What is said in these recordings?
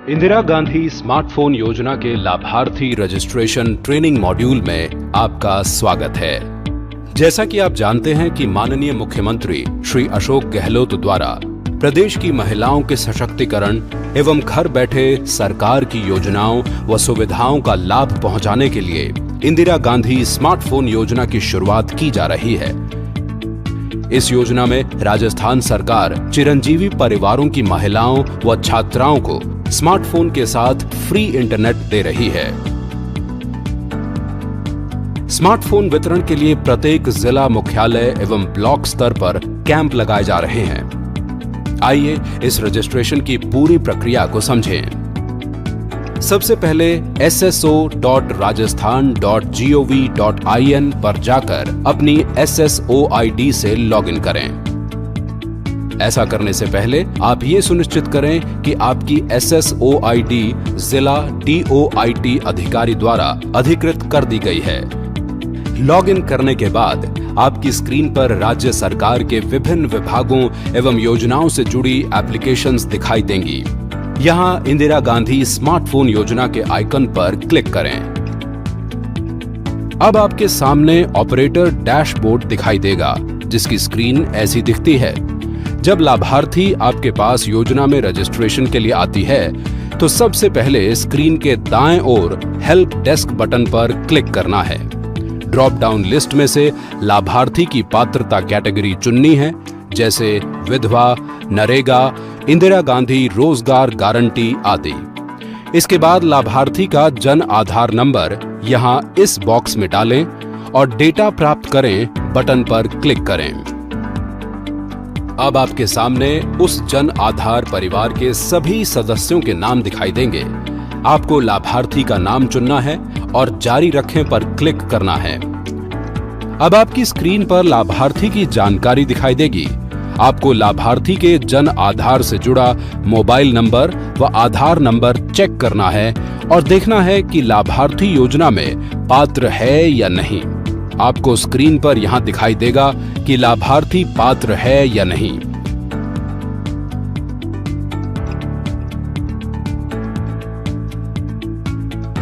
Indira Gandhi smartphone योजना के लाभार्थी रजिस्ट्रेशन ट्रेनिंग मॉड्यूल में आपका स्वागत है। जैसा कि आप जानते हैं कि माननीय मुख्यमंत्री श्री अशोक गहलोत द्वारा प्रदेश की महिलाओं के सशक्तिकरण एवं घर बैठे सरकार की योजनाओं व सुविधाओं का लाभ पहुंचाने के लिए इंदिरा गांधी स्मार्टफोन योजना की शुरुआत की जा रही है। इस योजना में राजस्थान सरकार चिरंजीवी परिवारों की महिलाओं व छात्राओं को स्मार्टफोन के साथ फ्री इंटरनेट दे रही है। स्मार्टफोन वितरण के लिए प्रत्येक जिला मुख्यालय एवं ब्लॉक स्तर पर कैंप लगाए जा रहे हैं। आइए इस रजिस्ट्रेशन की पूरी प्रक्रिया को समझें। सबसे पहले sso.rajasthan.gov.in पर जाकर अपनी SSO ID से लॉगिन करें। ऐसा करने से पहले आप ये सुनिश्चित करें कि आपकी SSO ID जिला DOIT अधिकारी द्वारा अधिकृत कर दी गई है। लॉगिन करने के बाद आपकी स्क्रीन पर राज्य सरकार के विभिन्न विभागों एवं योजनाओं से जुड़ी एप्लीकेशंस दिखाई देंगी। यहां इंदिरा गांधी स्मार्टफोन योजना के आइकन पर क्लिक करें। अब आपके सामने ऑपरेटर डैशबोर्ड दिखाई देगा, जिसकी स्क्रीन ऐसी दिखती है। जब लाभार्थी आपके पास योजना में रजिस्ट्रेशन के लिए आती है, तो सबसे पहले स्क्रीन के दाएं ओर हेल्प डेस्क बटन पर क्लिक करना है। ड्रॉप डाउन लिस्ट में से लाभार्थी की पात्रता कैटेगरी चुननी है, जैसे विधवा, नरेगा, इंदिरा गांधी रोजगार गारंटी आदि। इसके बाद लाभार्थी का जन आधार नंबर यहां इस बॉक्स में डालें और डेटा प्राप्त करें बटन पर क्लिक करें। अब आपके सामने उस जन आधार परिवार के सभी सदस्यों के नाम दिखाई देंगे। आपको लाभार्थी का नाम चुनना है और जारी रखें पर क्लिक करना है। अब आपकी स्क्रीन पर लाभार्थी की जानकारी दिखाई देगी। आपको लाभार्थी के जन आधार से जुड़ा मोबाइल नंबर व आधार नंबर चेक करना है और देखना है कि लाभार्थी योजना में पात्र है या नहीं। आपको स्क्रीन पर यहां दिखाई देगा कि लाभार्थी पात्र है या नहीं।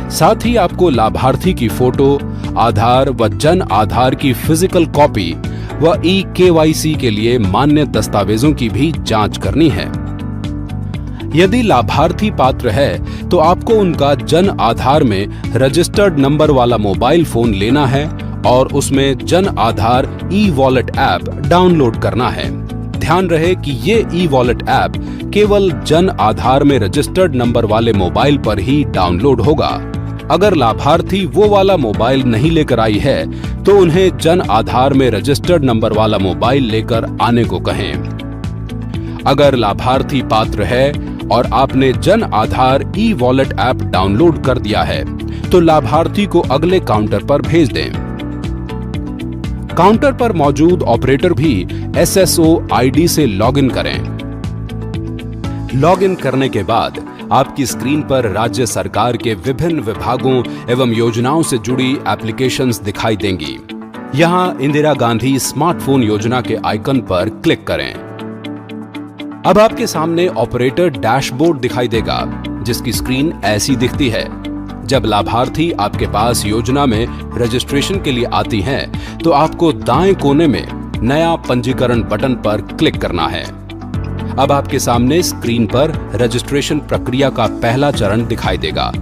साथ ही आपको लाभार्थी की फोटो, आधार व जन आधार की फिजिकल कॉपी व eKYC के लिए मान्य दस्तावेजों की भी जांच करनी है। यदि लाभार्थी पात्र है तो आपको उनका जन आधार में रजिस्टर्ड नंबर वाला मोबाइल फोन लेना है और उसमें Jan Aadhaar e-wallet app download करना है। ध्यान रहे कि ये ई-वॉलेट ऐप केवल जन आधार में रजिस्टर्ड नंबर वाले मोबाइल पर ही डाउनलोड होगा। अगर लाभार्थी वो वाला मोबाइल नहीं लेकर आई है तो उन्हें जन आधार में रजिस्टर्ड नंबर वाला मोबाइल लेकर आने को कहें। अगर लाभार्थी पात्र है और आपने Jan Aadhaar e-wallet app download कर दिया है तो लाभार्थी को अगले काउंटर पर भेज दें। काउंटर पर मौजूद ऑपरेटर भी SSO ID से लॉगिन करें। लॉगिन करने के बाद आपकी स्क्रीन पर राज्य सरकार के विभिन्न विभागों एवं योजनाओं से जुड़ी एप्लीकेशंस दिखाई देंगी। यहां इंदिरा गांधी स्मार्टफोन योजना के आइकन पर क्लिक करें। अब आपके सामने ऑपरेटर डैशबोर्ड दिखाई देगा, जिसकी स्क्रीन ऐसी दिखती है। जब लाभार्थी आपके पास योजना में रजिस्ट्रेशन के लिए आती हैं, तो आपको दाएं कोने में नया पंजीकरण बटन पर क्लिक करना है। अब आपके सामने स्क्रीन पर रजिस्ट्रेशन प्रक्रिया का पहला चरण दिखाई देगा।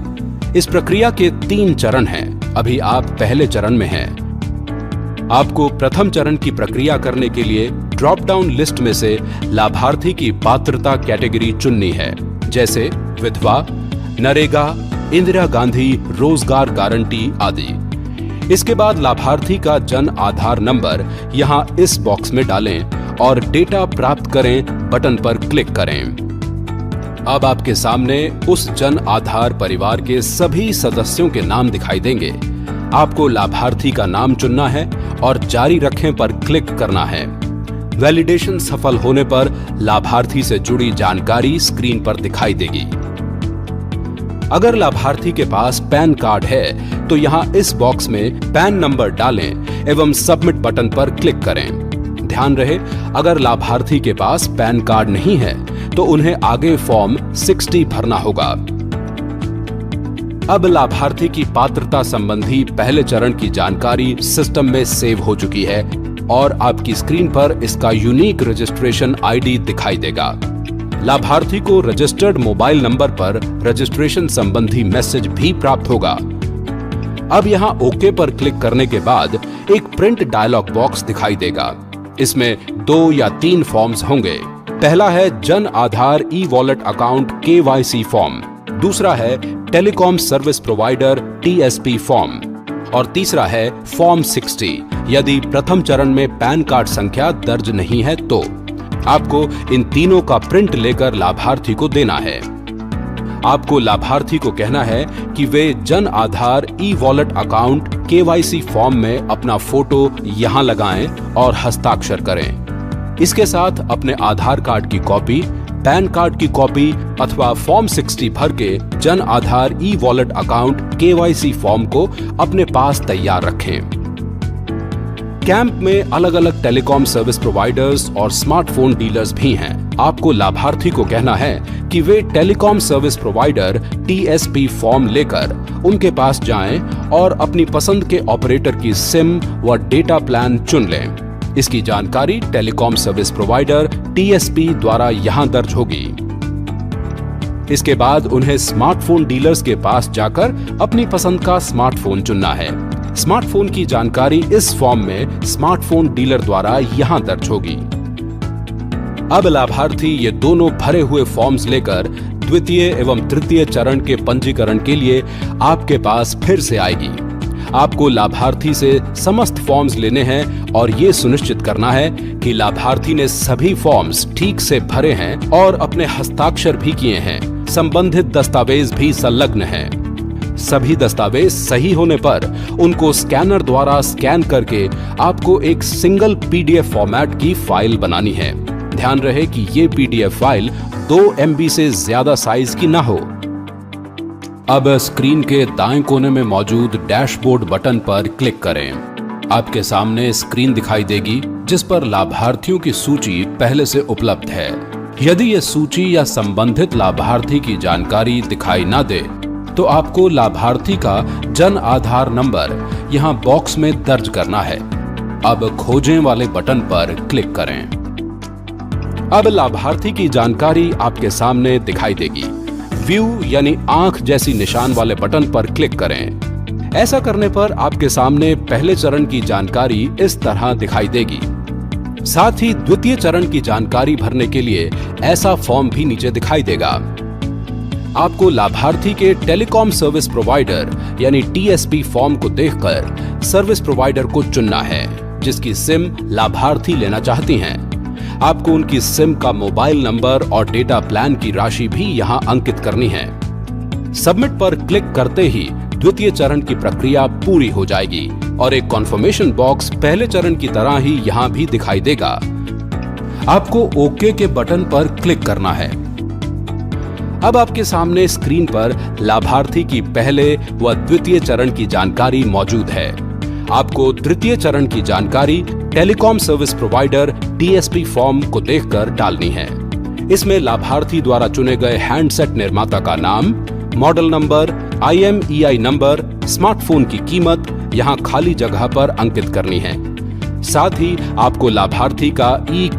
इस प्रक्रिया के 3 चरण हैं। अभी आप पहले चरण में हैं। आपको प्रथम चरण की प्रक्रिया करने के लिए ड्रॉप डाउन लिस्ट में से लाभार्थी की पात्रता कैटेगरी चुननी है, जैसे विधवा, नरेगा, इंदिरा गांधी रोजगार गारंटी आदि। इसके बाद लाभार्थी का जन आधार नंबर यहां इस बॉक्स में डालें और डेटा प्राप्त करें बटन पर क्लिक करें। अब आपके सामने उस जन आधार परिवार के सभी सदस्यों के नाम दिखाई देंगे। आपको लाभार्थी का नाम चुनना है और जारी रखें पर क्लिक करना है। वैलिडेशन सफल होने पर लाभार्थी से जुड़ी जानकारी स्क्रीन पर दिखाई देगी। अगर लाभार्थी के पास पैन कार्ड है तो यहां इस बॉक्स में पैन नंबर डालें एवं सबमिट बटन पर क्लिक करें। ध्यान रहे, अगर लाभार्थी के पास पैन कार्ड नहीं है तो उन्हें आगे फॉर्म 60 भरना होगा। अब लाभार्थी की पात्रता संबंधी पहले चरण की जानकारी सिस्टम में सेव हो चुकी है और आपकी स्क्रीन पर इसका यूनिक रजिस्ट्रेशन आईडी दिखाई देगा। लाभार्थी को रजिस्टर्ड मोबाइल नंबर पर रजिस्ट्रेशन संबंधी मैसेज भी प्राप्त होगा। अब यहां ओके पर क्लिक करने के बाद एक प्रिंट डायलॉग बॉक्स दिखाई देगा। इसमें 2 या 3 फॉर्म्स होंगे। पहला है Jan Aadhaar e wallet account KYC form, दूसरा है telecom service provider TSP form और तीसरा है फॉर्म 60 यदि प्रथम चरण में पैन कार्ड संख्या दर्ज नहीं है तो। आपको इन तीनों का प्रिंट लेकर लाभार्थी को देना है। आपको लाभार्थी को कहना है कि वे Jan Aadhaar e wallet account KYC form में अपना फोटो यहां लगाएं और हस्ताक्षर करें। इसके साथ अपने आधार कार्ड की कॉपी, पैन कार्ड की कॉपी अथवा फॉर्म 60 भर के Jan Aadhaar e wallet account KYC form को अपने पास तैयार रखें। कैंप में अलग अलग टेलीकॉम सर्विस प्रोवाइडर्स और स्मार्टफोन डीलर्स भी हैं। आपको लाभार्थी को कहना है कि वे telecom service provider TSP form लेकर उनके पास जाएं और अपनी पसंद के ऑपरेटर की सिम व डेटा प्लान चुन लें। इसकी जानकारी टेलीकॉम सर्विस प्रोवाइडर TSP द्वारा यहां दर्ज होगी। इसके बाद उन्हें स्मार्टफोन डीलर्स के पास जाकर अपनी पसंद का स्मार्टफोन चुनना है। स्मार्टफोन की जानकारी इस फॉर्म में स्मार्टफोन डीलर द्वारा यहां दर्ज होगी। अब लाभार्थी ये दोनों भरे हुए फॉर्म्स लेकर द्वितीय एवं तृतीय चरण के पंजीकरण के लिए आपके पास फिर से आएगी। आपको लाभार्थी से समस्त फॉर्म्स लेने हैं और ये सुनिश्चित करना है कि लाभार्थी ने सभी फॉर्म्स ठीक से भरे हैं और अपने हस्ताक्षर भी किए हैं। संबंधित दस्तावेज भी संलग्न हैं। सभी दस्तावेज सही होने पर उनको स्कैनर द्वारा स्कैन करके आपको एक सिंगल PDF फॉर्मेट की फाइल बनानी है। ध्यान रहे कि ये PDF फाइल 2 MB से ज्यादा साइज की ना हो। अब स्क्रीन के दाएं कोने में मौजूद डैशबोर्ड बटन पर क्लिक करें। आपके सामने स्क्रीन दिखाई देगी जिस पर लाभार्थियों की सूची पहले से उपलब्ध है। यदि ये सूची या संबंधित लाभार्थी की जानकारी दिखाई ना दे तो आपको लाभार्थी का जन आधार नंबर यहां बॉक्स में दर्ज करना है। अब खोजें वाले बटन पर क्लिक करें। अब लाभार्थी की जानकारी आपके सामने दिखाई देगी। व्यू यानी आंख जैसी निशान वाले बटन पर क्लिक करें। ऐसा करने पर आपके सामने पहले चरण की जानकारी इस तरह दिखाई देगी। साथ ही द्वितीय चरण की जानकारी भरने के लिए ऐसा फॉर्म भी नीचे दिखाई देगा। आपको लाभार्थी के टेलीकॉम सर्विस प्रोवाइडर यानी TSP फॉर्म को देखकर सर्विस प्रोवाइडर को चुनना है जिसकी सिम लाभार्थी लेना चाहती हैं। आपको उनकी सिम का मोबाइल नंबर और डेटा प्लान की राशि भी यहां अंकित करनी है। सबमिट पर क्लिक करते ही द्वितीय चरण की प्रक्रिया पूरी हो जाएगी और एक कॉन्फर्मेशन बॉक्स पहले चरण की तरह ही यहां भी दिखाई देगा। आपको ओके के बटन पर क्लिक करना है। अब आपके सामने स्क्रीन पर लाभार्थी की पहले व द्वितीय चरण की जानकारी मौजूद है। आपको तृतीय चरण की जानकारी telecom service provider TSP form को देखकर डालनी है। इसमें लाभार्थी द्वारा चुने गए हैंडसेट निर्माता का नाम, model number, IMEI number, smartphone की कीमत यहां खाली जगह पर अंकित करनी है। साथ ही आपको लाभार्थी का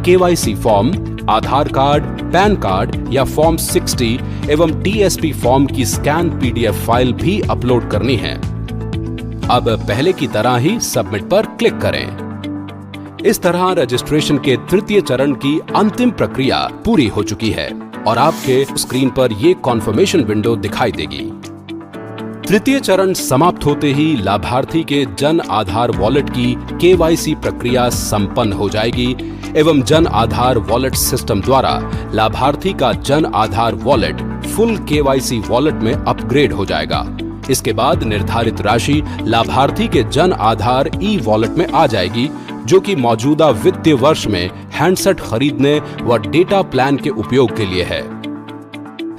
KYC फॉर्म, आधार कार्ड, पैन कार्ड या फॉर्म 60 एवं TSP फॉर्म की स्कैन PDF फाइल भी अपलोड करनी है। अब पहले की तरह ही सबमिट पर क्लिक करें। इस तरह रजिस्ट्रेशन के तृतीय चरण की अंतिम प्रक्रिया पूरी हो चुकी है और आपके स्क्रीन पर ये कॉन्फर्मेशन विंडो दिखाई देगी। तृतीय चरण समाप्त होते ही लाभार्थी के जन आधार वॉलेट की KYC प्रक्रिया संपन्न हो जाएगी एवं जन आधार वॉलेट सिस्टम द्वारा लाभार्थी का Jan Aadhaar wallet full KYC wallet में अपग्रेड हो जाएगा। इसके बाद निर्धारित राशि लाभार्थी के जन आधार वॉलेट में आ जाएगी, जो कि मौजूदा वित्तीय वर्ष में हैंडसेट खरीदने व डेटा प्लान के उपयोग के लिए है।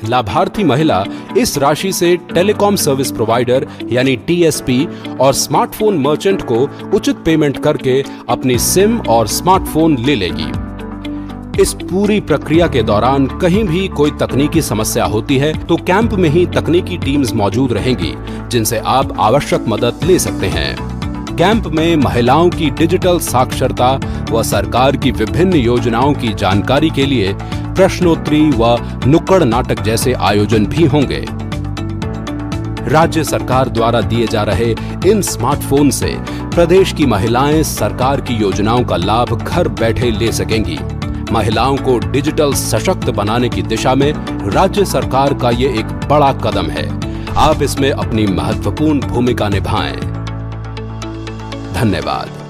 लाभार्थी महिला इस राशि से टेलीकॉम सर्विस प्रोवाइडर यानी TSP और स्मार्टफोन मर्चेंट को उचित पेमेंट करके अपनी सिम और स्मार्टफोन ले लेगी। इस पूरी प्रक्रिया के दौरान कहीं भी कोई तकनीकी समस्या होती है तो कैंप में ही तकनीकी टीम्स मौजूद रहेंगी, जिनसे आप आवश्यक मदद ले सकते हैं। कैंप में महिलाओं की डिजिटल साक्षरता व सरकार की विभिन्न योजनाओं की जानकारी के लिए प्रश्नोत्तरी व नुक्कड़ नाटक जैसे आयोजन भी होंगे। राज्य सरकार द्वारा दिए जा रहे इन स्मार्टफोन से प्रदेश की महिलाएं सरकार की योजनाओं का लाभ घर बैठे ले सकेंगी। महिलाओं को डिजिटल सशक्त बनाने की दिशा में राज्य सरकार का ये एक बड़ा कदम है। आप इसमें अपनी महत्वपूर्ण भूमिका निभाएं। धन्यवाद।